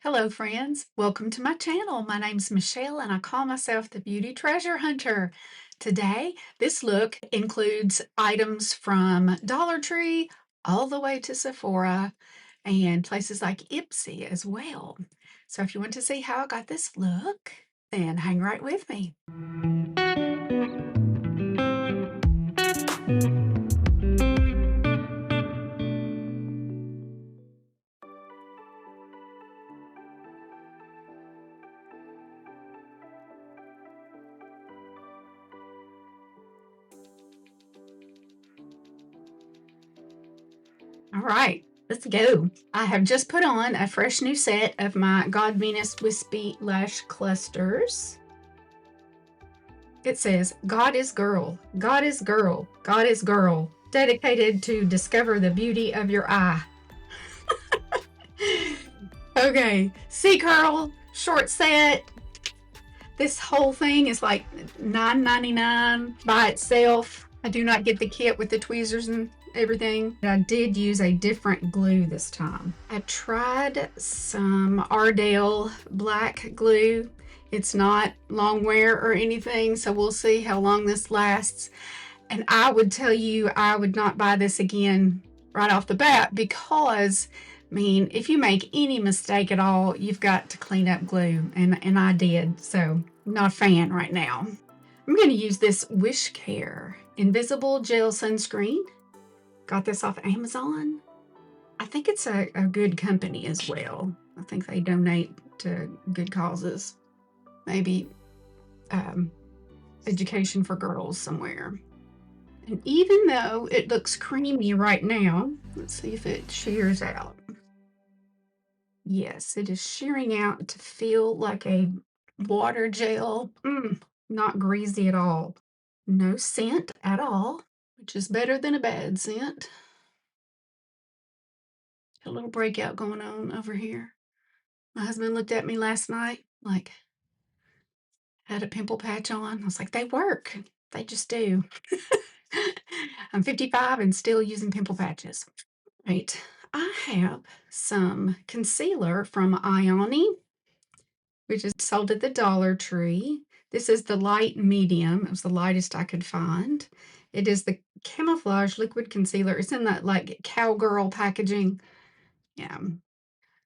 Hello friends, welcome to my channel. My name's Michelle and I call myself the Beauty Treasure Hunter. Today, this look includes items from Dollar Tree all the way to Sephora and places like IPSY as well. So if you want to see how I got this look, then hang right with me. All right, let's go. I have just put on a fresh new set of my God Venus Wispy Lash Clusters. It says, God is girl, God is girl, God is girl, dedicated to discover the beauty of your eye. Okay, C-curl, short set. This whole thing is like $9.99 by itself. I do not get the kit with the tweezers and everything. I did use a different glue this time. I tried some Ardell black glue. It's not long wear or anything, so we'll see how long this lasts. And I would tell you I would not buy this again right off the bat because, I mean, if you make any mistake at all, you've got to clean up glue, and I did, so I'm not a fan right now. I'm going to use this Wish Care Invisible Gel Sunscreen. Got this off Amazon. I think it's a good company as well. I think they donate to good causes. Maybe education for girls somewhere. And even though it looks creamy right now, let's see if it shears out. Yes, it is shearing out to feel like a water gel. Not greasy at all. No scent at all, which is better than a bad scent. A little breakout going on over here. My husband looked at me last night, like, had a pimple patch on. I was like, they work. They just do. I'm 55 and still using pimple patches. Right. I have some concealer from Ioni, which is sold at the Dollar Tree. This is the light medium. It was the lightest I could find. It is the Camouflage liquid concealer. It's in that like cowgirl packaging. Yeah.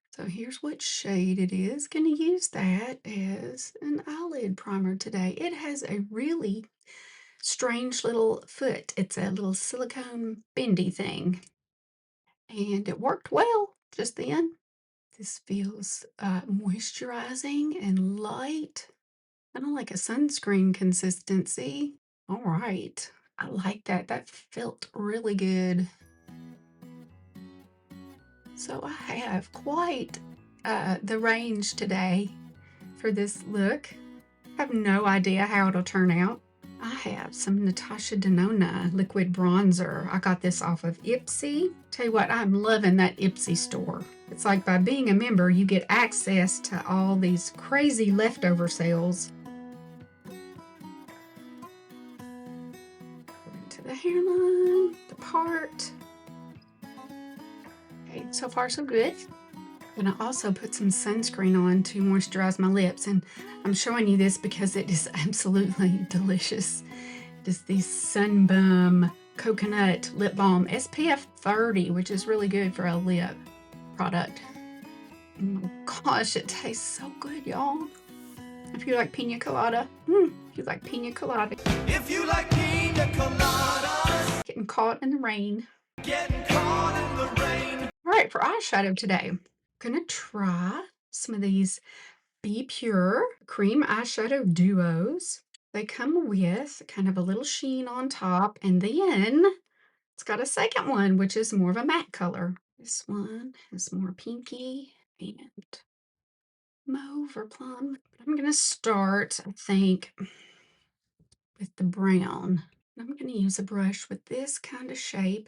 So here's what shade it is. Gonna use that as an eyelid primer today. It has a really strange little foot. It's a little silicone bendy thing. And it worked well just then. This feels moisturizing and light. Kind of like a sunscreen consistency. All right. I like that. That felt really good. So I have quite the range today for this look. I have no idea how it'll turn out. I have some Natasha Denona liquid bronzer. I got this off of IPSY. Tell you what, I'm loving that IPSY store. It's like by being a member, you get access to all these crazy leftover sales. Into the hairline, the part. Okay, so far so good. I'm gonna also put some sunscreen on to moisturize my lips, and I'm showing you this because it is absolutely delicious. It is the Sun Bum Coconut Lip Balm SPF 30, which is really good for a lip product. Oh my gosh, it tastes so good, y'all. If you like pina colada, if you like pina colada. If you like pina coladas. Getting caught in the rain. Getting caught in the rain. All right, for eyeshadow today, gonna try some of these Be Pure cream eyeshadow duos. They come with kind of a little sheen on top, and then it's got a second one, which is more of a matte color. This one is more pinky and mauve or plum. But I'm gonna start, I think, with the brown. I'm gonna use a brush with this kind of shape,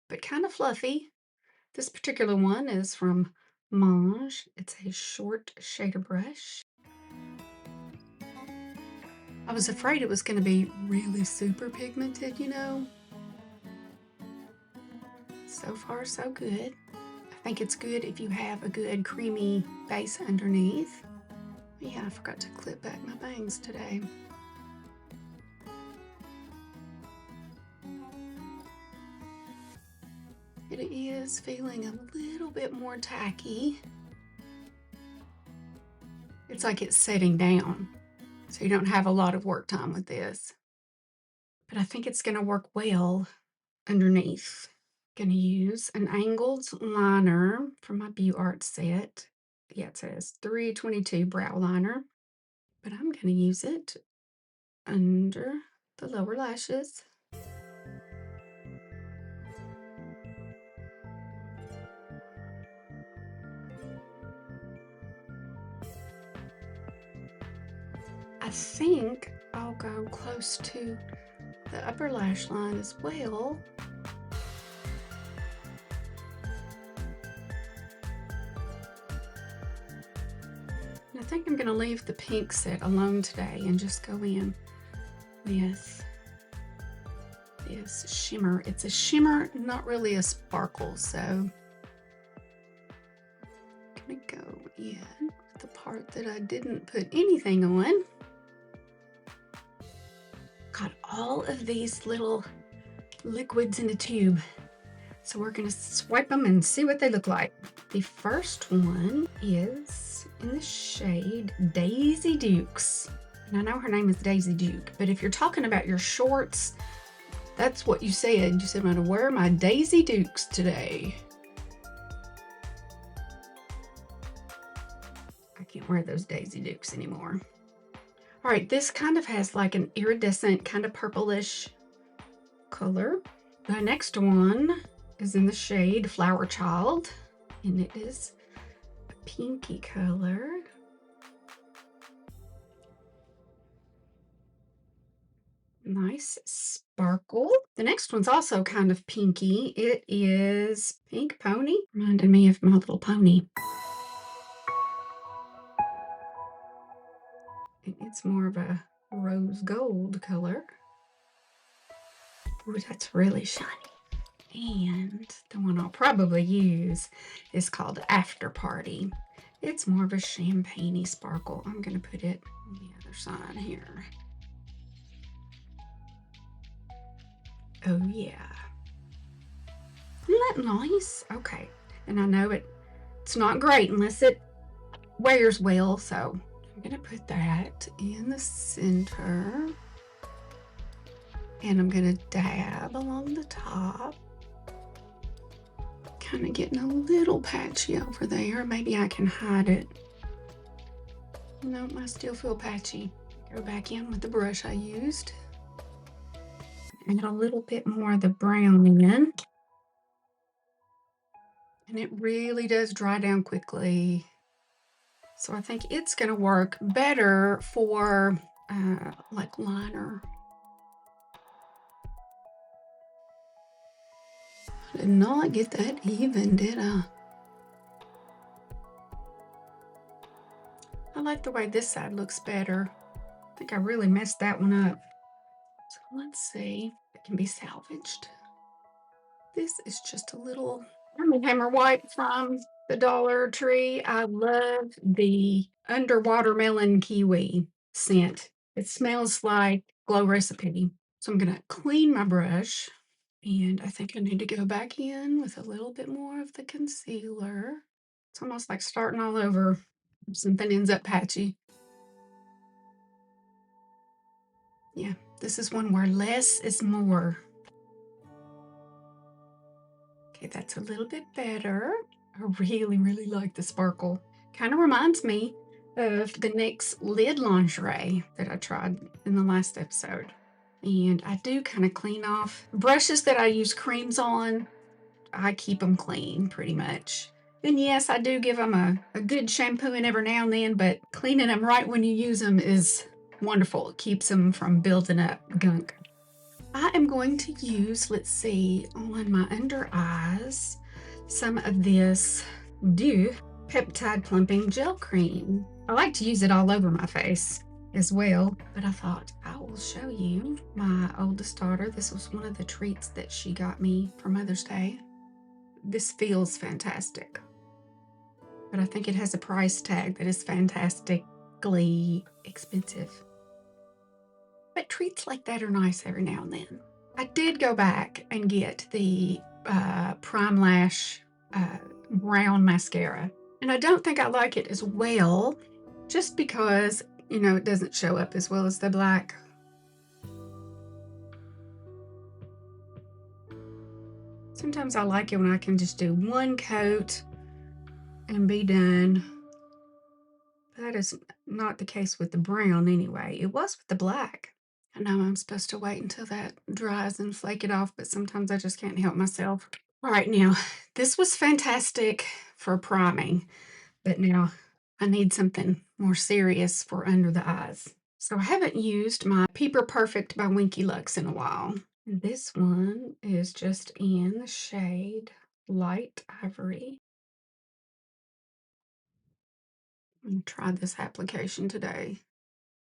but kind of fluffy. This particular one is from Mange. It's a short shader brush. I was afraid it was going to be really super pigmented, you know. So far, so good. I think it's good if you have a good creamy base underneath. Yeah, I forgot to clip back my bangs today. It is feeling a little bit more tacky. It's like it's setting down, so you don't have a lot of work time with this. But I think it's going to work well underneath. Going to use an angled liner from my Beauty Art set. Yeah, it says 322 brow liner, but I'm going to use it under the lower lashes. I think I'll go close to the upper lash line as well. And I think I'm going to leave the pink set alone today and just go in with this shimmer. It's a shimmer, not really a sparkle, so I'm going to go in with the part that I didn't put anything on. Got all of these little liquids in a tube, so we're going to swipe them and see what they look like. The first one is in the shade Daisy Dukes, and I know her name is Daisy Duke, but if you're talking about your shorts, that's what you said. You said, I'm going to wear my Daisy Dukes today. I can't wear those Daisy Dukes anymore. All right, this kind of has like an iridescent, kind of purplish color. The next one is in the shade Flower Child, and it is a pinky color. Nice sparkle. The next one's also kind of pinky. It is Pink Pony. Reminded me of My Little Pony. It's more of a rose gold color. Ooh, that's really shiny. And the one I'll probably use is called After Party. It's more of a champagne-y sparkle. I'm going to put it on the other side here. Oh yeah. Isn't that nice? Okay. And I know it's not great unless it wears well, so I'm going to put that in the center. And I'm going to dab along the top. Kind of getting a little patchy over there. Maybe I can hide it. Nope, I still feel patchy. Go back in with the brush I used. Add a little bit more of the brown in. And it really does dry down quickly. So I think it's going to work better for like liner. I did not get that even, did I? I like the way this side looks better. I think I really messed that one up. So let's see if it can be salvaged. This is just a little Army Hammer wipe from the Dollar Tree. I love the Underwatermelon Kiwi scent. It smells like Glow Recipe. So I'm going to clean my brush, and I think I need to go back in with a little bit more of the concealer. It's almost like starting all over if something ends up patchy. Yeah, this is one where less is more. Okay, that's a little bit better. I really, really like the sparkle. Kind of reminds me of the NYX Lid Lingerie that I tried in the last episode. And I do kind of clean off brushes that I use creams on. I keep them clean pretty much. And yes, I do give them a good shampooing every now and then, but cleaning them right when you use them is wonderful. It keeps them from building up gunk. I am going to use, let's see, on my under eyes, some of this Dew Peptide Plumping Gel Cream. I like to use it all over my face as well, but I thought I will show you my oldest daughter. This was one of the treats that she got me for Mother's Day. this feels fantastic. But I think it has a price tag that is fantastically expensive. But treats like that are nice every now and then. I did go back and get the Prime Lash brown mascara. And I don't think I like it as well, just because, you know, it doesn't show up as well as the black. Sometimes I like it when I can just do one coat and be done. That is not the case with the brown anyway. It was with the black. I know I'm supposed to wait until that dries and flake it off, but sometimes I just can't help myself. All right, now, this was fantastic for priming, but now I need something more serious for under the eyes. So I haven't used my Peeper Perfect by Winky Lux in a while. This one is just in the shade Light Ivory. I'm going to try this application today.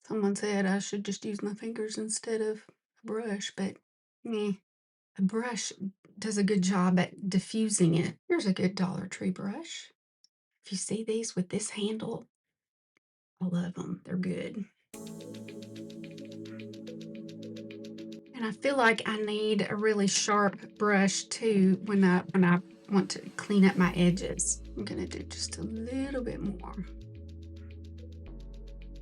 Someone said I should just use my fingers instead of a brush, but a brush does a good job at diffusing it. Here's a good Dollar Tree brush. If you see these with this handle, I love them. They're good. And I feel like I need a really sharp brush too when I want to clean up my edges. I'm gonna do just a little bit more.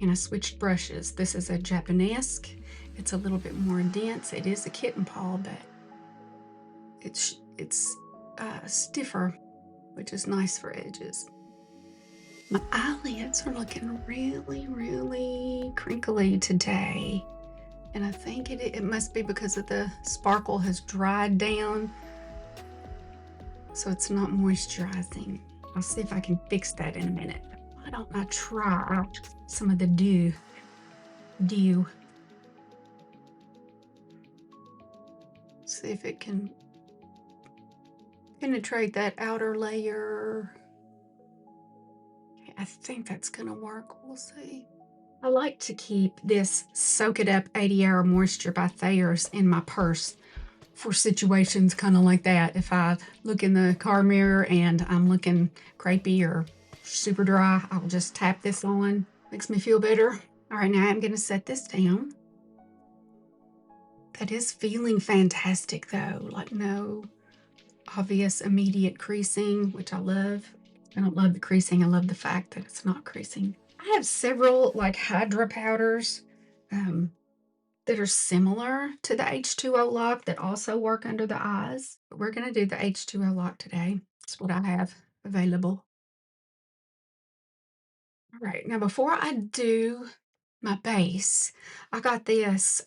And I switched brushes. This is a Japonesque. It's a little bit more dense. It is a kitten paw, but it's stiffer, which is nice for edges. My eyelids are looking really, really crinkly today. And I think it must be because of the sparkle has dried down, so it's not moisturizing. I'll see if I can fix that in a minute. Why don't I try some of the dew? See if it can penetrate that outer layer. Okay, I think that's gonna work. We'll see. I like to keep this Soak It Up 80-Hour Moisture by Thayer's in my purse for situations kind of like that. If I look in the car mirror and I'm looking crepey or super dry, I'll just tap this on. Makes me feel better. All right, now I'm going to set this down. That is feeling fantastic though, like no obvious immediate creasing, which I love. I don't love the creasing. I love the fact that it's not creasing. I have several like Hydra powders that are similar to the H2O lock that also work under the eyes. But we're going to do the H2O lock today. That's what I have available. All right, now before I do my base, I got this.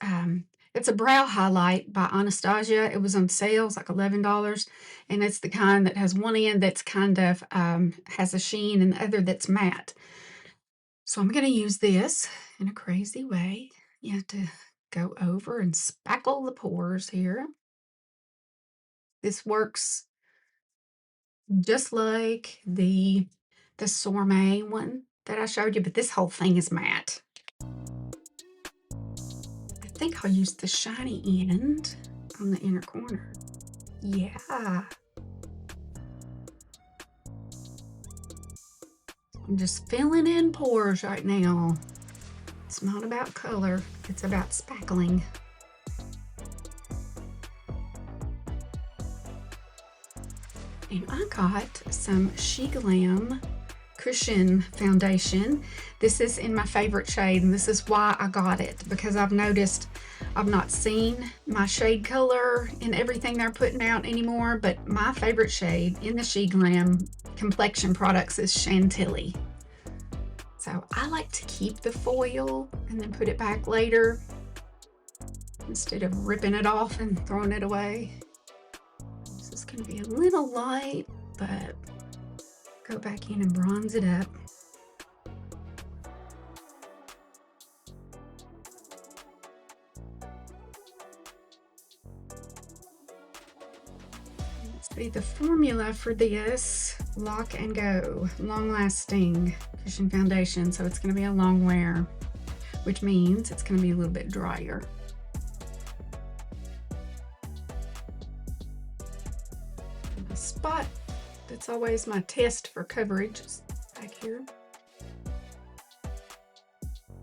It's a brow highlight by Anastasia. It was on sale. It's like $11. And it's the kind that has one end that's kind of has a sheen and the other that's matte. So I'm going to use this in a crazy way. You have to go over and spackle the pores here. This works just like the Sorbet one that I showed you, but this whole thing is matte. I think I'll use the shiny end on the inner corner. Yeah. I'm just filling in pores right now. It's not about color, it's about spackling. And I got some She Glam Cushion Foundation. This is in my favorite shade, and this is why I got it, because I've noticed I've not seen my shade color in everything they're putting out anymore, but my favorite shade in the She Glam complexion products is Chantilly. So I like to keep the foil and then put it back later instead of ripping it off and throwing it away. This is going to be a little light, but go back in and bronze it up. Let's see, the formula for this, Lock and Go, long lasting cushion foundation. So it's going to be a long wear, which means it's going to be a little bit drier. The spot That's always my test for coverage back here.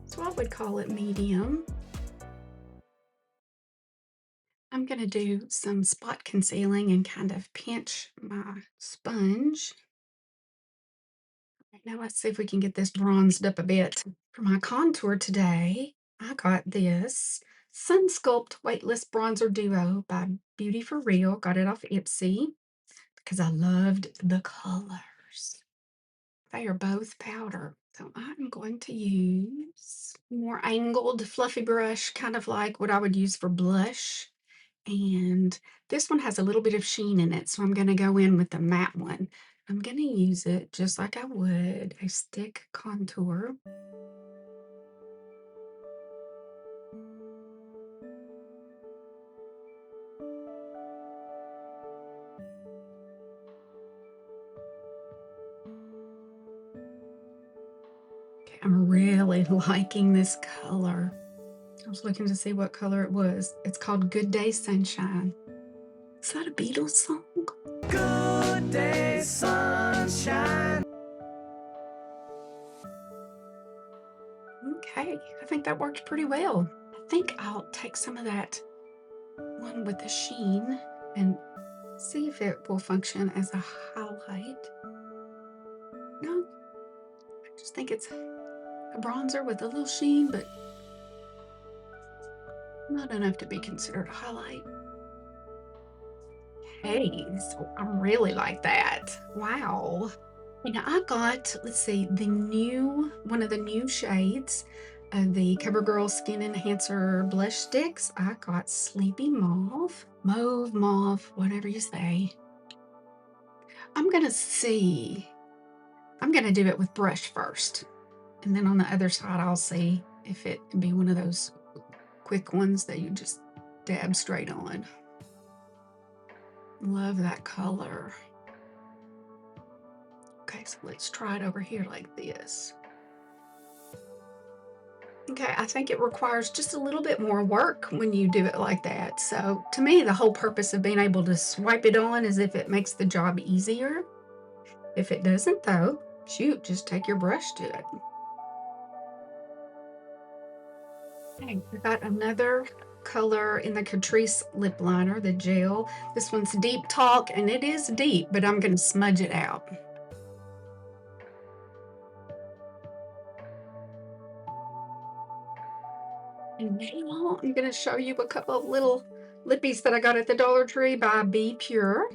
So I would call it medium. I'm going to do some spot concealing and kind of pinch my sponge. Right, now let's see if we can get this bronzed up a bit. For my contour today, I got this Sun Sculpt Weightless Bronzer Duo by Beauty For Real. Got it off IPSY because I loved the colors. They are both powder. So I'm going to use more angled fluffy brush, kind of like what I would use for blush. And this one has a little bit of sheen in it, so I'm going to go in with the matte one. I'm going to use it just like I would a stick contour. Okay, I'm really liking this color. I was looking to see what color it was. It's called Good Day Sunshine. Is that a Beatles song? Good day, sunshine. Okay, I think that worked pretty well. I think I'll take some of that one with the sheen and see if it will function as a highlight. No, I just think it's a bronzer with a little sheen, but not enough to be considered a highlight. Hey, so I really like that. Wow. Now I got, let's see, one of the new shades of the CoverGirl Skin Enhancer blush sticks. I got Sleepy Mauve, Mauve, whatever you say. I'm gonna see. I'm gonna do it with brush first. And then on the other side, I'll see if it can be one of those quick ones that you just dab straight on. Love that color. Okay, so let's try it over here like this. Okay, I think it requires just a little bit more work when you do it like that. So to me, the whole purpose of being able to swipe it on is if it makes the job easier. If it doesn't though, shoot, just take your brush to it. Okay, I got another color in the Catrice lip liner, the gel. This one's Deep Talk, and it is deep, but I'm gonna smudge it out. And now I'm going to show you a couple of little lippies that I got at the Dollar Tree by Be Pure.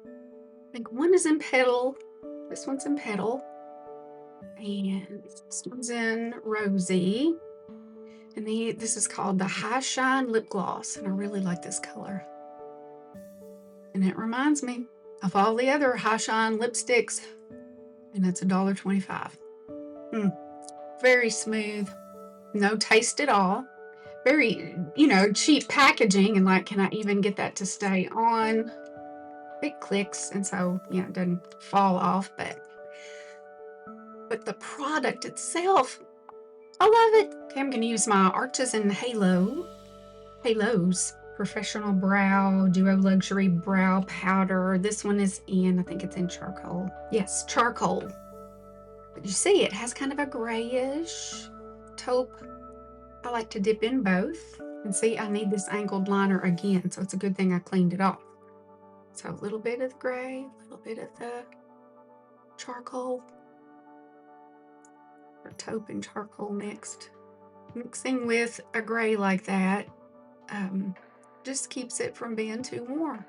I think one is in Petal. This one's in Petal. And this one's in Rosy. And this is called the High Shine Lip Gloss. And I really like this color. And it reminds me of all the other High Shine lipsticks. And it's $1.25. Very smooth. No taste at all. Very, cheap packaging, and like, can I even get that to stay on? It clicks, and so, it doesn't fall off, but the product itself, I love it. Okay, I'm going to use my Artisan Halos Professional Brow Duo Luxury Brow Powder. This one is I think it's in charcoal. Yes, charcoal. But you see, it has kind of a grayish taupe. I like to dip in both. And see, I need this angled liner again, so it's a good thing I cleaned it off. So a little bit of the gray, a little bit of the charcoal, or taupe and charcoal mixed. Mixing with a gray like that just keeps it from being too warm.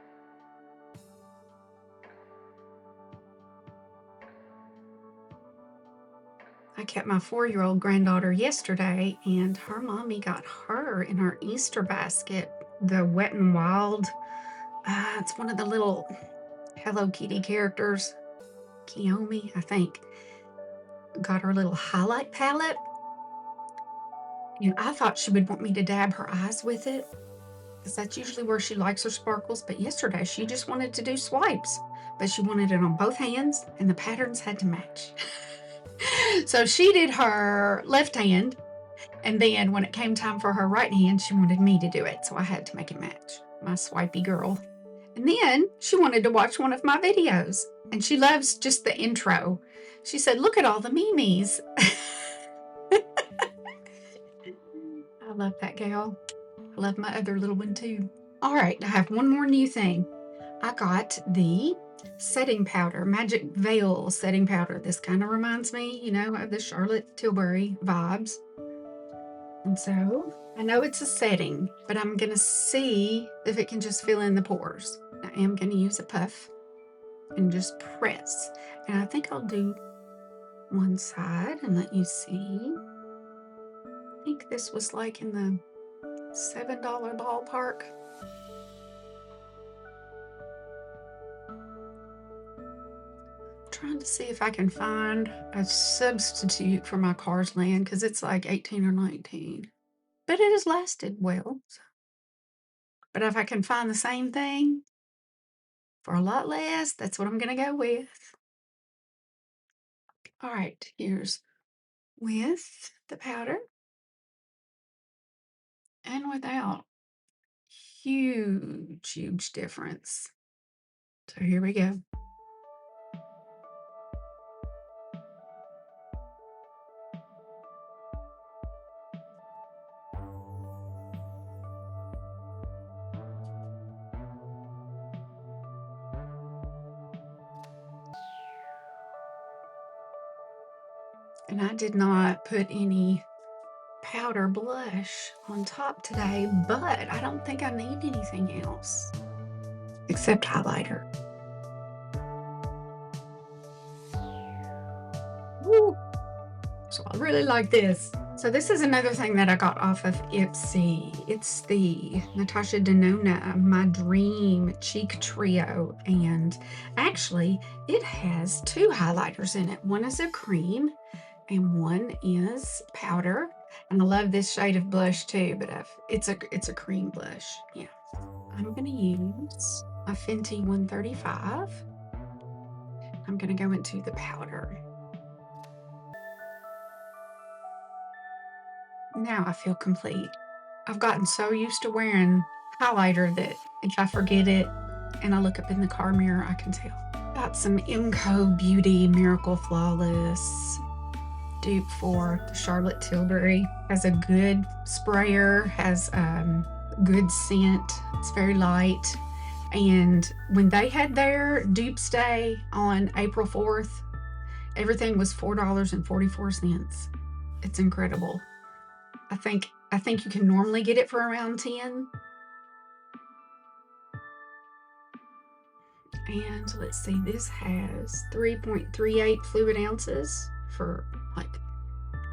I kept my 4-year-old granddaughter yesterday, and her mommy got her in her Easter basket the Wet n Wild. It's one of the little Hello Kitty characters. Kiwi, I think. Got her little highlight palette. I thought she would want me to dab her eyes with it, because that's usually where she likes her sparkles. But yesterday she just wanted to do swipes, but she wanted it on both hands, and the patterns had to match. So she did her left hand, and then when it came time for her right hand, she wanted me to do it. So I had to make it match. My swipey girl. And then she wanted to watch one of my videos. And she loves just the intro. She said, look at all the memes. I love that gal. I love my other little one too. All right, I have one more new thing. I got the setting powder, Magic Veil setting powder. This kind of reminds me, you know, of the Charlotte Tilbury vibes. And so I know it's a setting, but I'm going to see if it can just fill in the pores. I am going to use a puff and just press. And I think I'll do one side and let you see. I think this was like in the $7 ballpark. Trying to see if I can find a substitute for my Cars Land because it's like 18 or 19. But it has lasted well. But if I can find the same thing for a lot less, that's what I'm going to go with. All right, here's with the powder and without. Huge, huge difference. So here we go. And I did not put any powder blush on top today, but I don't think I need anything else except highlighter. Woo. So I really like this. So this is another thing that I got off of IPSY. It's the Natasha Denona My Dream Cheek Trio. And actually, it has two highlighters in it. One is a cream and one is powder. And I love this shade of blush too, but it's a cream blush. Yeah. I'm going to use a Fenty 135. I'm going to go into the powder. Now I feel complete. I've gotten so used to wearing highlighter that if I forget it and I look up in the car mirror, I can tell. Got some MCO Beauty Miracle Flawless dupe for the Charlotte Tilbury. Has a good sprayer, has good scent. It's very light. And when they had their dupe stay on April 4th, everything was $4.44. It's incredible. I think you can normally get it for around 10. And let's see, this has 3.38 fluid ounces for like,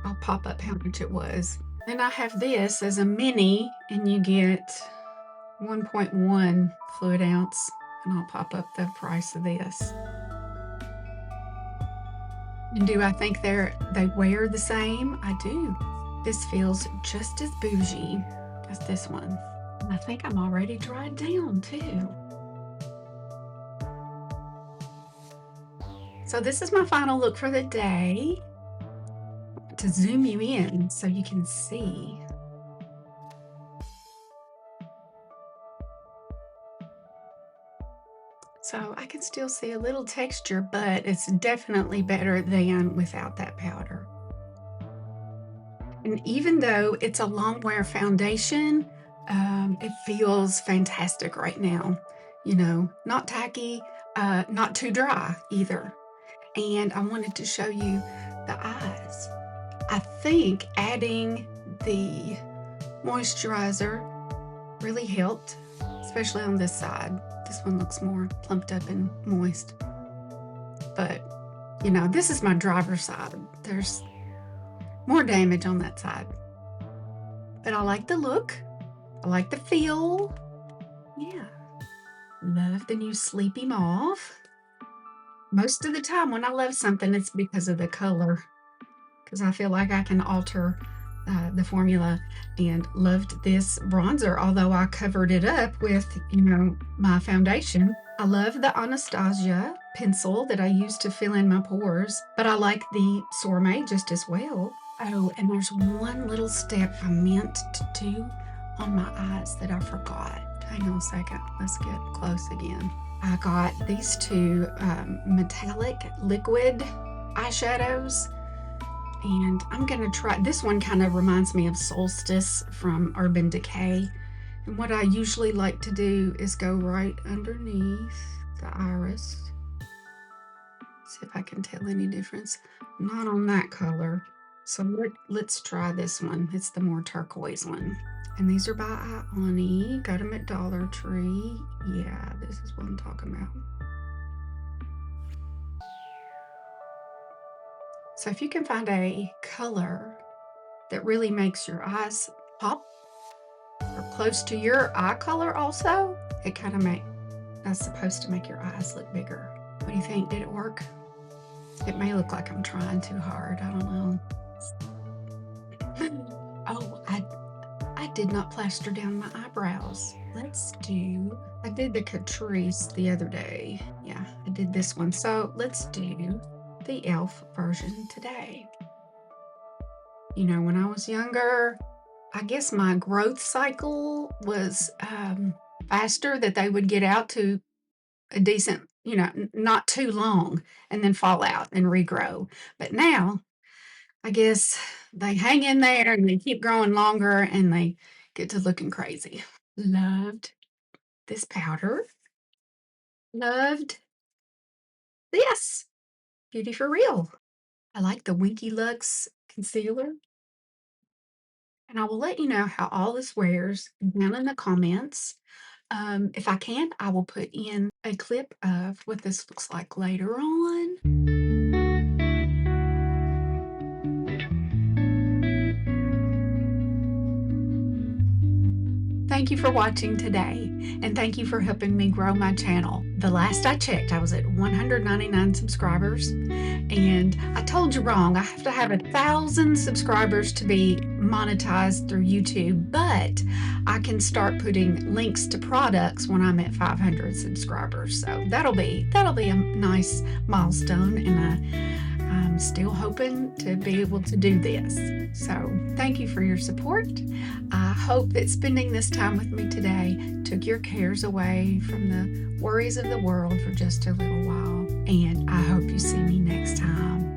I'll pop up how much it was. Then I have this as a mini and you get 1.1 fluid ounce, and I'll pop up the price of this. And do I think they wear the same? I do. This feels just as bougie as this one. And I think I'm already dried down too. So this is my final look for the day. To zoom you in so you can see. So I can still see a little texture, but it's definitely better than without that powder. And even though it's a long wear foundation, it feels fantastic right now. You know, not tacky, not too dry either. And I wanted to show you the eyes. I think adding the moisturizer really helped, especially on this side. This one looks more plumped up and moist. But, you know, this is my driver's side. There's more damage on that side. But I like the look. I like the feel. Yeah. Love the new Sleepy Mauve. Most of the time when I love something, it's because of the color. Because I feel like I can alter the formula, and loved this bronzer, although I covered it up with, you know, my foundation. I love the Anastasia pencil that I use to fill in my pores, but I like the Sorbet just as well. Oh, and there's one little step I meant to do on my eyes that I forgot. Hang on a second. Let's get close again. I got these two metallic liquid eyeshadows, and I'm gonna try this one. Kind of reminds me of Solstice from Urban Decay, and what I usually like to do is go right underneath the iris. See if I can tell any difference. Not on that color. So let's try this one. It's the more turquoise one. And these are by Ioni. Got them at Dollar Tree. Yeah, this is what I'm talking about. So if you can find a color that really makes your eyes pop, or close to your eye color also, it kind of that's supposed to make your eyes look bigger. What do you think? Did it work? It may look like I'm trying too hard. I don't know. Oh, I did not plaster down my eyebrows. I did the Catrice the other day. Yeah, I did this one. So let's do the e.l.f. version today. You know, when I was younger, I guess my growth cycle was faster, that they would get out to a decent, you know, not too long, and then fall out and regrow. But now, I guess they hang in there and they keep growing longer and they get to looking crazy. Loved this powder. Loved this. Beauty for real. I like the Winky Lux concealer. And I will let you know how all this wears down in the comments. If I can, I will put in a clip of what this looks like later on. Thank you for watching today, and thank you for helping me grow my channel. The last I checked, I was at 199 subscribers, and I told you wrong. I have to have 1,000 subscribers to be monetized through YouTube, but I can start putting links to products when I'm at 500 subscribers. So that'll be a nice milestone, and I'm still hoping to be able to do this. So thank you for your support. I hope that spending this time with me today took your cares away from the worries of the world for just a little while. And I hope you see me next time.